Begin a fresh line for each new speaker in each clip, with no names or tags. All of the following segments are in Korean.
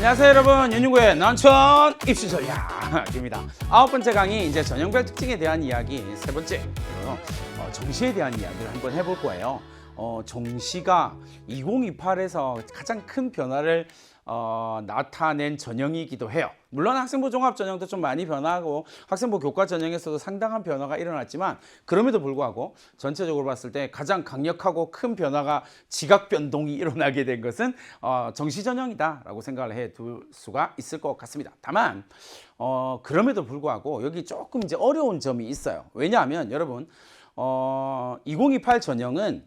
안녕하세요 여러분, 윤윤구의 난천 입시 전략입니다. 9번째 강의, 이제 전형별 특징에 대한 이야기 세 번째, 정시에 대한 이야기를 한번 해볼 거예요. 정시가 2028에서 가장 큰 변화를 나타낸 전형이기도 해요. 물론 학생부 종합 전형도 좀 많이 변화하고 학생부 교과 전형에서도 상당한 변화가 일어났지만, 그럼에도 불구하고 전체적으로 봤을 때 가장 강력하고 큰 변화가 지각 변동이 일어나게 된 것은 정시 전형이다라고 생각을 해둘 수가 있을 것 같습니다. 다만 그럼에도 불구하고 여기 조금 이제 어려운 점이 있어요. 왜냐하면 여러분, 2028 전형은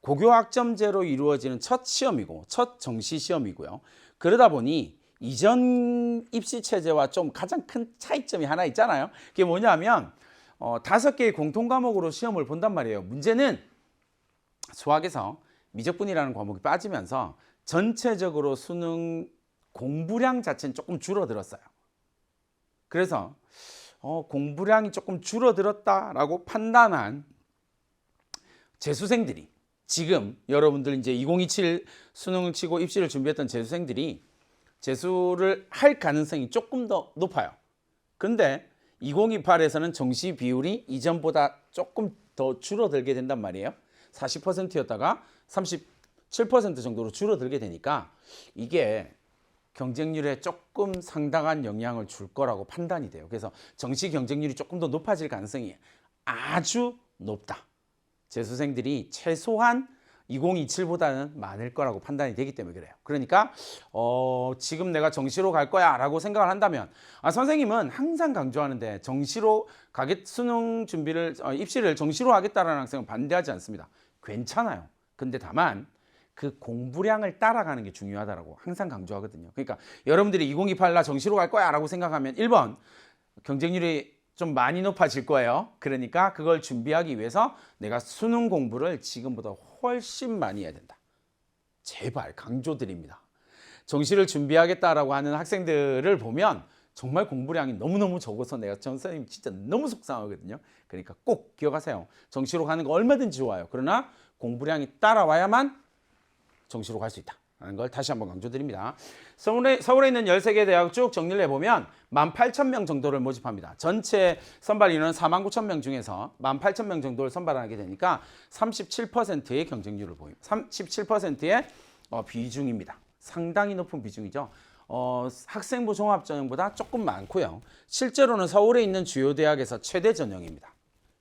고교학점제로 이루어지는 첫 시험이고 첫 정시 시험이고요. 그러다 보니 이전 입시 체제와 좀 가장 큰 차이점이 하나 있잖아요. 그게 뭐냐면 5개의 공통 과목으로 시험을 본단 말이에요. 문제는 수학에서 미적분이라는 과목이 빠지면서 전체적으로 수능 공부량 자체는 조금 줄어들었어요. 그래서 공부량이 조금 줄어들었다라고 판단한 재수생들이, 지금 여러분들 이제 2027 수능을 치고 입시를 준비했던 재수생들이 재수를 할 가능성이 조금 더 높아요. 근데 2028에서는 정시 비율이 이전보다 조금 더 줄어들게 된단 말이에요. 40%였다가 37% 정도로 줄어들게 되니까 이게 경쟁률에 조금 상당한 영향을 줄 거라고 판단이 돼요. 그래서 정시 경쟁률이 조금 더 높아질 가능성이 아주 높다. 재수생들이 최소한 2027보다는 많을 거라고 판단이 되기 때문에 그래요. 그러니까 지금 내가 정시로 갈 거야 라고 생각을 한다면, 선생님은 항상 강조하는데 정시로 수능 준비를 입시를 정시로 하겠다라는 학생은 반대하지 않습니다. 괜찮아요. 근데 다만 그 공부량을 따라가는 게 중요하다라고 항상 강조하거든요. 그러니까 여러분들이 2028 나 정시로 갈 거야 라고 생각하면 1번 경쟁률이 좀 많이 높아질 거예요. 그러니까 그걸 준비하기 위해서 내가 수능 공부를 지금보다 훨씬 많이 해야 된다. 제발 강조드립니다. 정시를 준비하겠다라고 하는 학생들을 보면 정말 공부량이 너무너무 적어서 내가 선생님 진짜 너무 속상하거든요. 그러니까 꼭 기억하세요. 정시로 가는 거 얼마든지 좋아요. 그러나 공부량이 따라와야만 정시로 갈 수 있다 라는 걸 다시 한번 강조드립니다. 서울에 있는 13개 대학 쭉 정리를 해보면 18,000명 정도를 모집합니다. 전체 선발 인원 49,000명 중에서 18,000명 정도를 선발하게 되니까 37%의 경쟁률을 보입니다. 37%의 비중입니다. 상당히 높은 비중이죠. 학생부 종합전형보다 조금 많고요. 실제로는 서울에 있는 주요 대학에서 최대 전형입니다.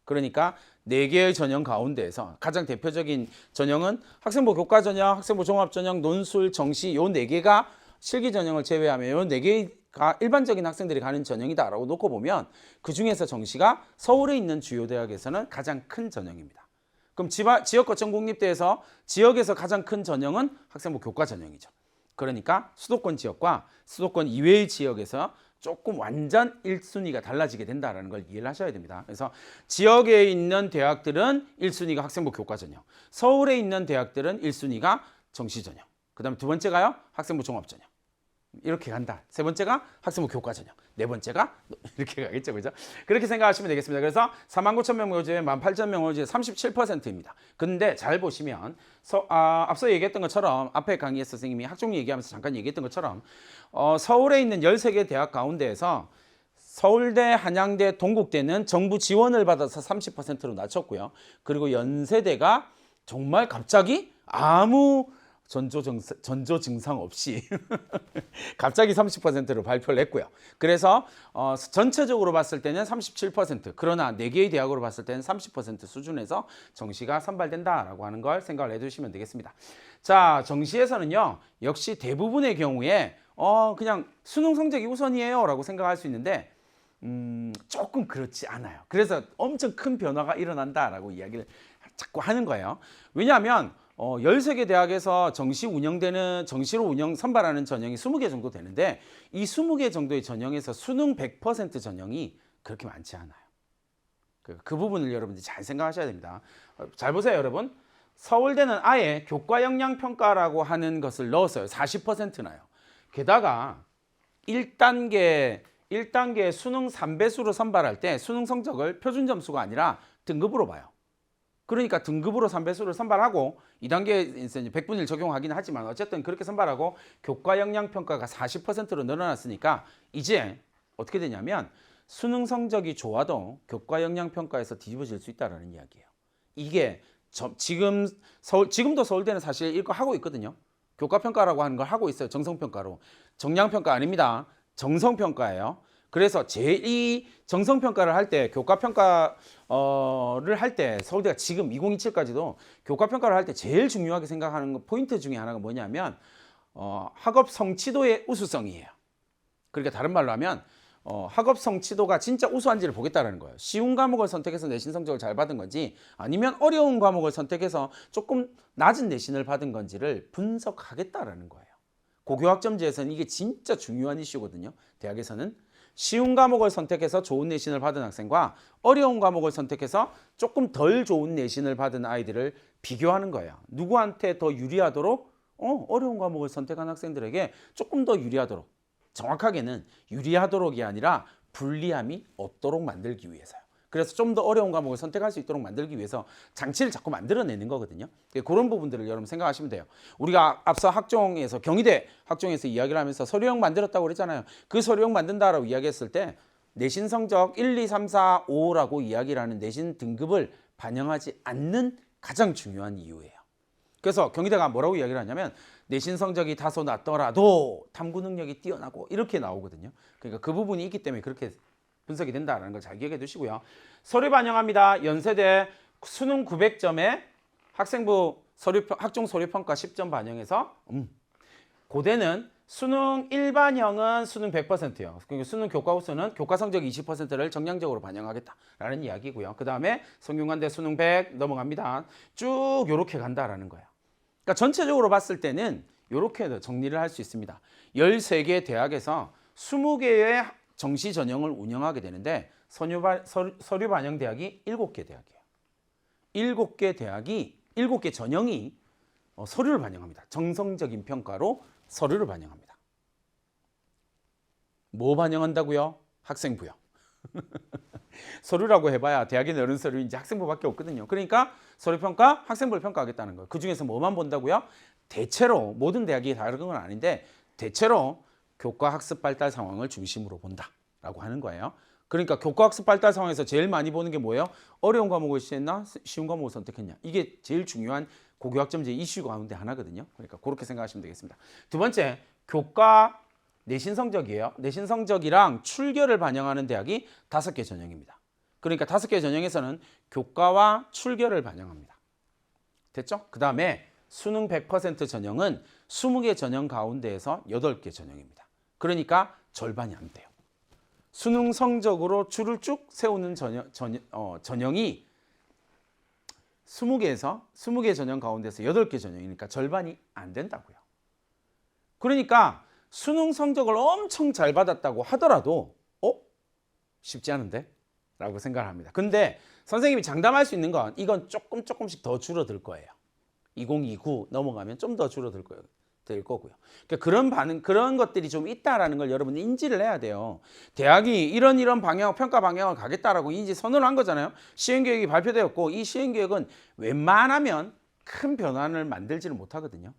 그러니까 4개의 전형 가운데에서 가장 대표적인 전형은 학생부 교과 전형, 학생부 종합 전형, 논술, 정시, 요 4개가 실기 전형을 제외하면 요 4개가 일반적인 학생들이 가는 전형이다라고 놓고 보면, 그 중에서 정시가 서울에 있는 주요 대학에서는 가장 큰 전형입니다. 그럼 지역 거점 공립대에서 지역에서 가장 큰 전형은 학생부 교과 전형이죠. 그러니까 수도권 지역과 수도권 이외의 지역에서 조금 완전 1순위가 달라지게 된다는 걸 이해를 하셔야 됩니다. 그래서 지역에 있는 대학들은 1순위가 학생부 교과 전형, 서울에 있는 대학들은 1순위가 정시 전형, 그 다음에 두 번째가요 학생부 종합 전형, 이렇게 간다. 세 번째가 학생부 교과 전형, 네 번째가 이렇게 가겠죠, 그죠? 그렇게 생각하시면 되겠습니다. 그래서 49,000명 모집에 18,000명 모집에 37%입니다. 근데 잘 보시면 앞서 얘기했던 것처럼, 앞에 강의에서 선생님이 학종 얘기하면서 잠깐 얘기했던 것처럼 서울에 있는 13개 대학 가운데에서 서울대, 한양대, 동국대는 정부 지원을 받아서 30%로 낮췄고요. 그리고 연세대가 정말 갑자기 아무 전조 증상 없이 갑자기 30%로 발표를 했고요. 그래서 전체적으로 봤을 때는 37%, 그러나 4개의 대학으로 봤을 때는 30% 수준에서 정시가 선발된다라고 하는 걸 생각을 해두시면 되겠습니다. 자, 정시에서는요 역시 대부분의 경우에 그냥 수능 성적이 우선이에요 라고 생각할 수 있는데 조금 그렇지 않아요. 그래서 엄청 큰 변화가 일어난다라고 이야기를 자꾸 하는 거예요. 왜냐하면 13개 대학에서 정시로 선발하는 전형이 20개 정도 되는데, 이 20개 정도의 전형에서 수능 100% 전형이 그렇게 많지 않아요. 그 부분을 여러분들이 잘 생각하셔야 됩니다. 잘 보세요 여러분. 서울대는 아예 교과 역량 평가라고 하는 것을 넣었어요. 40%나요. 게다가 1단계 수능 3배수로 선발할 때 수능 성적을 표준 점수가 아니라 등급으로 봐요. 그러니까 등급으로 3배수를 선발하고 2단계에서 이제 100분의 1 적용하긴 하지만 어쨌든 그렇게 선발하고 교과 역량 평가가 40%로 늘어났으니까 이제 어떻게 되냐면 수능 성적이 좋아도 교과 역량 평가에서 뒤집어질 수 있다라는 이야기예요. 이게 지금도 서울대는 사실 이거 하고 있거든요. 교과 평가라고 하는 걸 하고 있어요. 정성 평가로. 정량 평가 아닙니다. 정성 평가예요. 그래서 이 정성 평가를 할 때 교과 평가를 할 때 서울대가 지금 2027까지도 교과 평가를 할 때 제일 중요하게 생각하는 포인트 중에 하나가 뭐냐면 학업 성취도의 우수성이에요. 그러니까 다른 말로 하면 학업 성취도가 진짜 우수한지를 보겠다는 거예요. 쉬운 과목을 선택해서 내신 성적을 잘 받은 건지 아니면 어려운 과목을 선택해서 조금 낮은 내신을 받은 건지를 분석하겠다라는 거예요. 고교학점제에서는 이게 진짜 중요한 이슈거든요. 대학에서는 쉬운 과목을 선택해서 좋은 내신을 받은 학생과 어려운 과목을 선택해서 조금 덜 좋은 내신을 받은 아이들을 비교하는 거예요. 누구한테 더 유리하도록 어려운 과목을 선택한 학생들에게 조금 더 유리하도록, 정확하게는 유리하도록이 아니라 불리함이 없도록 만들기 위해서요. 그래서 좀 더 어려운 과목을 선택할 수 있도록 만들기 위해서 장치를 자꾸 만들어내는 거거든요. 그런 부분들을 여러분 생각하시면 돼요. 우리가 앞서 학종에서 경희대 학종에서 이야기를 하면서 서류형 만들었다고 그랬잖아요. 그 서류형 만든다라고 이야기했을 때 내신 성적 1, 2, 3, 4, 5라고 이야기를 하는 내신 등급을 반영하지 않는 가장 중요한 이유예요. 그래서 경희대가 뭐라고 이야기를 하냐면 내신 성적이 다소 낮더라도 탐구 능력이 뛰어나고 이렇게 나오거든요. 그러니까 그 부분이 있기 때문에 그렇게 분석이 된다는 걸 잘 기억해 두시고요. 서류 반영합니다. 연세대 수능 900점에 학생부 학종 서류평가 10점 반영해서 고대는 수능 일반형은 수능 100%예요. 그리고 수능 교과 우수는 교과 성적 20%를 정량적으로 반영하겠다라는 이야기고요. 그 다음에 성균관대 수능 100 넘어갑니다. 쭉 이렇게 간다라는 거예요. 그러니까 전체적으로 봤을 때는 이렇게 정리를 할 수 있습니다. 13개 대학에서 20개의 정시 전형을 운영하게 되는데 서류 반영 대학이 7개 대학이에요. 7개 대학이 7개 전형이 서류를 반영합니다. 정성적인 평가로 서류를 반영합니다. 뭐 반영한다고요? 학생부요. 서류라고 해봐야 대학에 넣는 서류인지 학생부밖에 없거든요. 그러니까 서류평가, 학생부를 평가하겠다는 거예요. 그중에서 뭐만 본다고요? 대체로 모든 대학이 다른 건 아닌데 대체로 교과 학습 발달 상황을 중심으로 본다라고 하는 거예요. 그러니까 교과 학습 발달 상황에서 제일 많이 보는 게 뭐예요? 어려운 과목을 시했나? 쉬운 과목을 선택했냐? 이게 제일 중요한 고교학점제 이슈 가운데 하나거든요. 그러니까 그렇게 생각하시면 되겠습니다. 두 번째, 교과 내신 성적이에요. 내신 성적이랑 출결을 반영하는 대학이 5개 전형입니다. 그러니까 5개 전형에서는 교과와 출결을 반영합니다. 됐죠? 그 다음에 수능 100% 전형은 20개 전형 가운데에서 8개 전형입니다. 그러니까 절반이 안 돼요. 수능 성적으로 줄을 쭉 세우는 전형이 20개 전형 가운데서 8개 전형이니까 절반이 안 된다고요. 그러니까 수능 성적을 엄청 잘 받았다고 하더라도 쉽지 않은데? 라고 생각을 합니다. 근데 선생님이 장담할 수 있는 건 이건 조금씩 더 줄어들 거예요. 2029 넘어가면 좀 더 줄어들 거예요. 될 거고요. 그러니까 그런 것들이 좀 있다라는 걸 여러분 인지를 해야 돼요. 대학이 이런 평가 방향을 가겠다라고 인지 선언을 한 거잖아요. 시행계획이 발표되었고 이 시행계획은 웬만하면 큰 변화를 만들지를 못하거든요.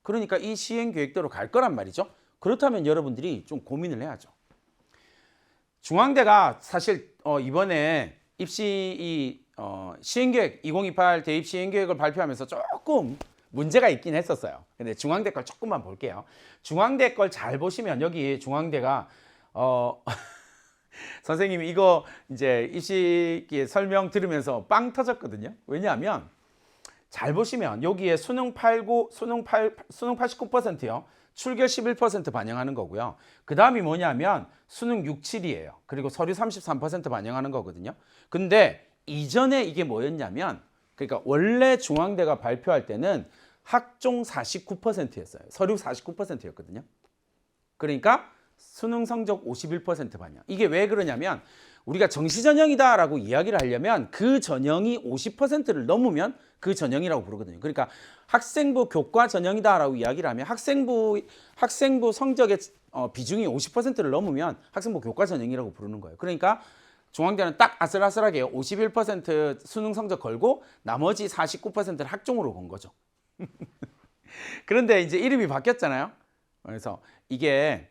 그러니까 이 시행계획대로 갈 거란 말이죠. 그렇다면 여러분들이 좀 고민을 해야죠. 중앙대가 사실 이번에 입시 시행계획 2028 대입 시행계획을 발표하면서 조금 문제가 있긴 했었어요. 근데 중앙대 걸 조금만 볼게요. 중앙대 걸 잘 보시면 여기 중앙대가 선생님이 이거 이제 입시 설명 들으면서 빵 터졌거든요. 왜냐하면 잘 보시면 여기에 수능 89%요. 출결 11% 반영하는 거고요. 그 다음이 뭐냐면 수능 6, 7이에요. 그리고 서류 33% 반영하는 거거든요. 근데 이전에 이게 뭐였냐면 그러니까 원래 중앙대가 발표할 때는 학종 49%였어요. 서류 49%였거든요. 그러니까 수능 성적 51% 반영. 이게 왜 그러냐면 우리가 정시전형이다라고 이야기를 하려면 그 전형이 50%를 넘으면 그 전형이라고 부르거든요. 그러니까 학생부 교과 전형이다라고 이야기를 하면 학생부 성적의 비중이 50%를 넘으면 학생부 교과 전형이라고 부르는 거예요. 그러니까 중앙대는 딱 아슬아슬하게 51% 수능 성적 걸고 나머지 49%를 학종으로 건 거죠. 그런데 이제 이름이 바뀌었잖아요. 그래서 이게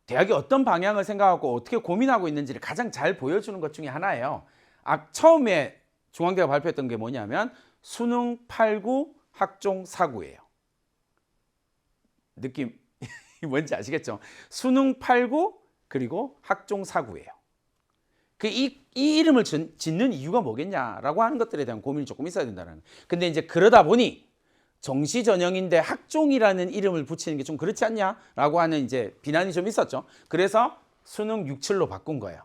대학이 어떤 방향을 생각하고 어떻게 고민하고 있는지를 가장 잘 보여주는 것 중에 하나예요. 처음에 중앙대가 발표했던 게 뭐냐면 수능 8구 학종 4구예요. 느낌 뭔지 아시겠죠? 수능 8구 그리고 학종 4구예요. 이 이름을 짓는 이유가 뭐겠냐라고 하는 것들에 대한 고민이 조금 있어야 된다는. 근데 이제 그러다 보니 정시 전형인데 학종이라는 이름을 붙이는 게 좀 그렇지 않냐라고 하는 이제 비난이 좀 있었죠. 그래서 수능 6, 7로 바꾼 거예요.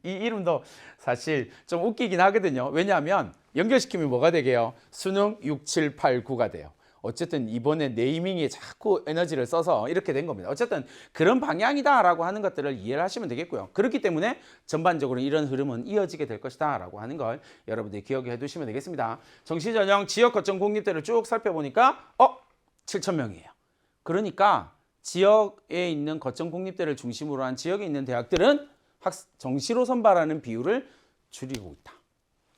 이 이름도 사실 좀 웃기긴 하거든요. 왜냐하면 연결시키면 뭐가 되게요? 수능 6, 7, 8, 9가 돼요. 어쨌든 이번에 네이밍에 자꾸 에너지를 써서 이렇게 된 겁니다. 어쨌든 그런 방향이다라고 하는 것들을 이해를 하시면 되겠고요. 그렇기 때문에 전반적으로 이런 흐름은 이어지게 될 것이다라고 하는 걸 여러분들이 기억해 두시면 되겠습니다. 정시전형 지역 거점 공립대를 쭉 살펴보니까 7,000명이에요. 그러니까 지역에 있는 거점 공립대를 중심으로 한 지역에 있는 대학들은 정시로 선발하는 비율을 줄이고 있다.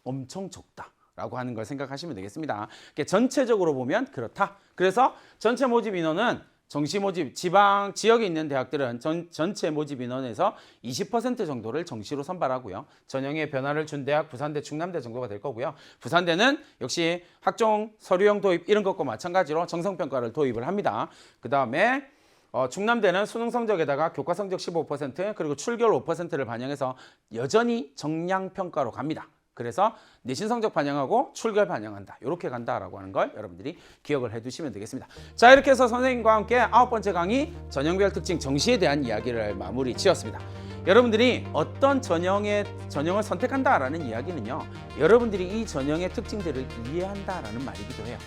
엄청 적다. 라고 하는 걸 생각하시면 되겠습니다. 전체적으로 보면 그렇다. 그래서 전체 모집 인원은 정시 모집, 지방 지역에 있는 대학들은 전체 모집 인원에서 20% 정도를 정시로 선발하고요. 전형에 변화를 준 대학 부산대, 충남대 정도가 될 거고요. 부산대는 역시 학종 서류형 도입 이런 것과 마찬가지로 정성평가를 도입을 합니다. 그 다음에 충남대는 수능 성적에다가 교과 성적 15% 그리고 출결 5%를 반영해서 여전히 정량평가로 갑니다. 그래서 내신 성적 반영하고 출결 반영한다. 이렇게 간다라고 하는 걸 여러분들이 기억을 해두시면 되겠습니다. 자, 이렇게 해서 선생님과 함께 9번째 강의 전형별 특징 정시에 대한 이야기를 마무리 지었습니다. 여러분들이 어떤 전형을 선택한다라는 이야기는요. 여러분들이 이 전형의 특징들을 이해한다라는 말이기도 해요.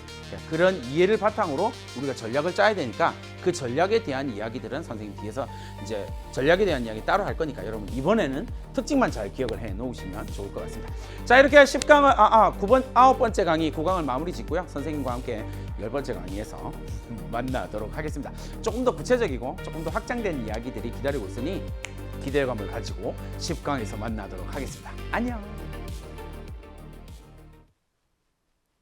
그런 이해를 바탕으로 우리가 전략을 짜야 되니까 그 전략에 대한 이야기들은 선생님 뒤에서 이제 전략에 대한 이야기 따로 할 거니까 여러분 이번에는 특징만 잘 기억을 해 놓으시면 좋을 것 같습니다. 자, 이렇게 9번째 강의 9강을 마무리 짓고요. 선생님과 함께 10번째 강의에서 만나도록 하겠습니다. 조금 더 구체적이고 조금 더 확장된 이야기들이 기다리고 있으니 기대감을 가지고 10강에서 만나도록 하겠습니다. 안녕.